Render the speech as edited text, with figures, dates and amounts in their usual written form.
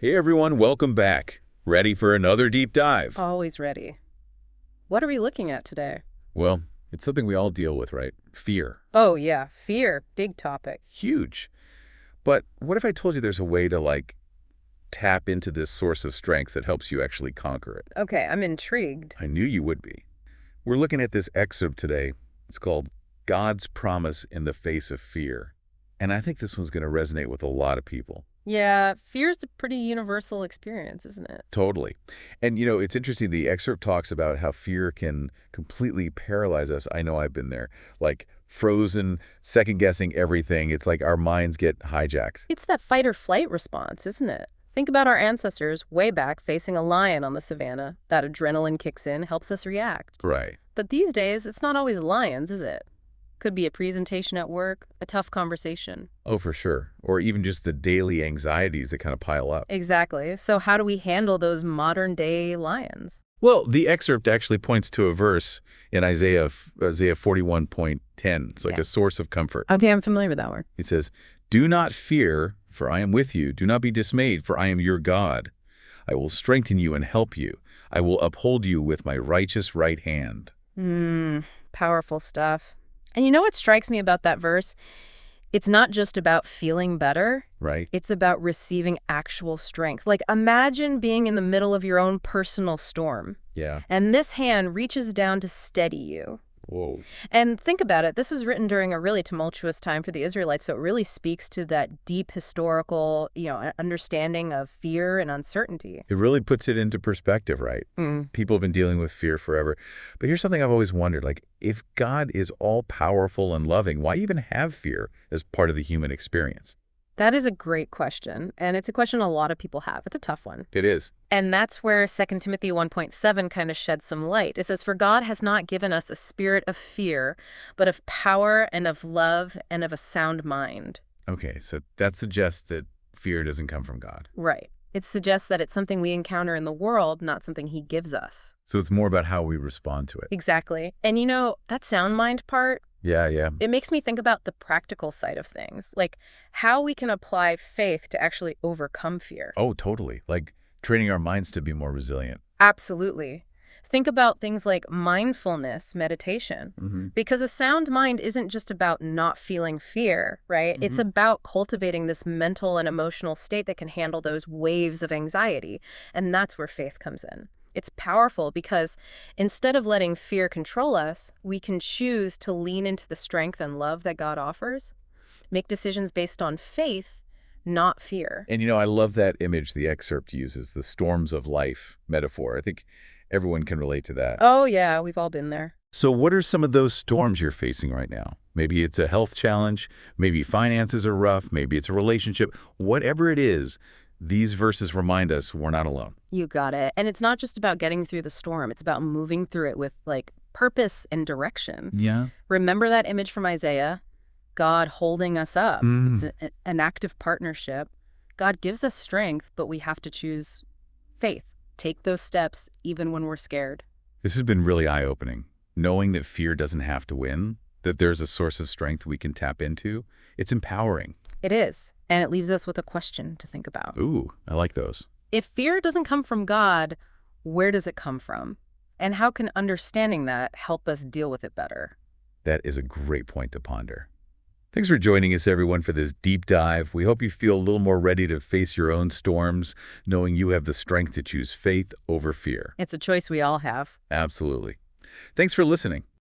Hey everyone, welcome back. Ready for another deep dive? Always ready. What are we looking at today? Well, it's something we all deal with, right? Fear. Oh, yeah, fear. Big topic. Huge. But what if I told you there's a way to, tap into this source of strength that helps you actually conquer it? Okay, I'm intrigued. I knew you would be. We're looking at this excerpt today. It's called God's Promise in the Face of Fear. And I think this one's going to resonate with a lot of people. Yeah, fear's a pretty universal experience, isn't it? Totally. And, it's interesting. The excerpt talks about how fear can completely paralyze us. I know I've been there. Like frozen, second-guessing everything. It's like our minds get hijacked. It's that fight or flight response, isn't it? Think about our ancestors way back facing a lion on the savannah. That adrenaline kicks in, helps us react. Right. But these days, it's not always lions, is it? Could be a presentation at work, a tough conversation. Oh, for sure. Or even just the daily anxieties that kind of pile up. Exactly. So how do we handle those modern-day lions? Well, the excerpt actually points to a verse in Isaiah 41:10. It's like Yeah. a source of comfort. Okay, I'm familiar with that one. It says, "Do not fear, for I am with you. Do not be dismayed, for I am your God. I will strengthen you and help you. I will uphold you with my righteous right hand." Powerful stuff. And you know what strikes me about that verse? It's not just about feeling better. Right? It's about receiving actual strength. Like, imagine being in the middle of your own personal storm, Yeah. and this hand reaches down to steady you. Whoa. And think about it. This was written during a really tumultuous time for the Israelites, so it really speaks to that deep historical, understanding of fear and uncertainty. It really puts it into perspective, right? People have been dealing with fear forever. But here's something I've always wondered, if God is all-powerful and loving, why even have fear as part of the human experience? That is a great question, and it's a question a lot of people have. It's a tough one. It is. And that's where 2 Timothy 1:7 kind of sheds some light. It says, "For God has not given us a spirit of fear, but of power and of love and of a sound mind." Okay, so that suggests that fear doesn't come from God. Right. It suggests that it's something we encounter in the world, not something he gives us. So it's more about how we respond to it. Exactly. And that sound mind part, Yeah. it makes me think about the practical side of things, like how we can apply faith to actually overcome fear. Oh, totally. Like training our minds to be more resilient. Absolutely. Think about things like mindfulness, meditation, because a sound mind isn't just about not feeling fear, right? It's about cultivating this mental and emotional state that can handle those waves of anxiety. And that's where faith comes in. It's powerful because instead of letting fear control us, we can choose to lean into the strength and love that God offers, make decisions based on faith, not fear. And I love that image the excerpt uses, the storms of life metaphor. I think everyone can relate to that. Oh, yeah, we've all been there. So what are some of those storms you're facing right now? Maybe it's a health challenge, maybe finances are rough, maybe it's a relationship. Whatever it is, these verses remind us we're not alone. You got it. And it's not just about getting through the storm. It's about moving through it with, purpose and direction. Yeah. Remember that image from Isaiah? God holding us up. It's an active partnership. God gives us strength, but we have to choose faith. Take those steps even when we're scared. This has been really eye-opening. Knowing that fear doesn't have to win, that there's a source of strength we can tap into, it's empowering. It is. And it leaves us with a question to think about. Ooh, I like those. If fear doesn't come from God, where does it come from? And how can understanding that help us deal with it better? That is a great point to ponder. Thanks for joining us, everyone, for this deep dive. We hope you feel a little more ready to face your own storms, knowing you have the strength to choose faith over fear. It's a choice we all have. Absolutely. Thanks for listening.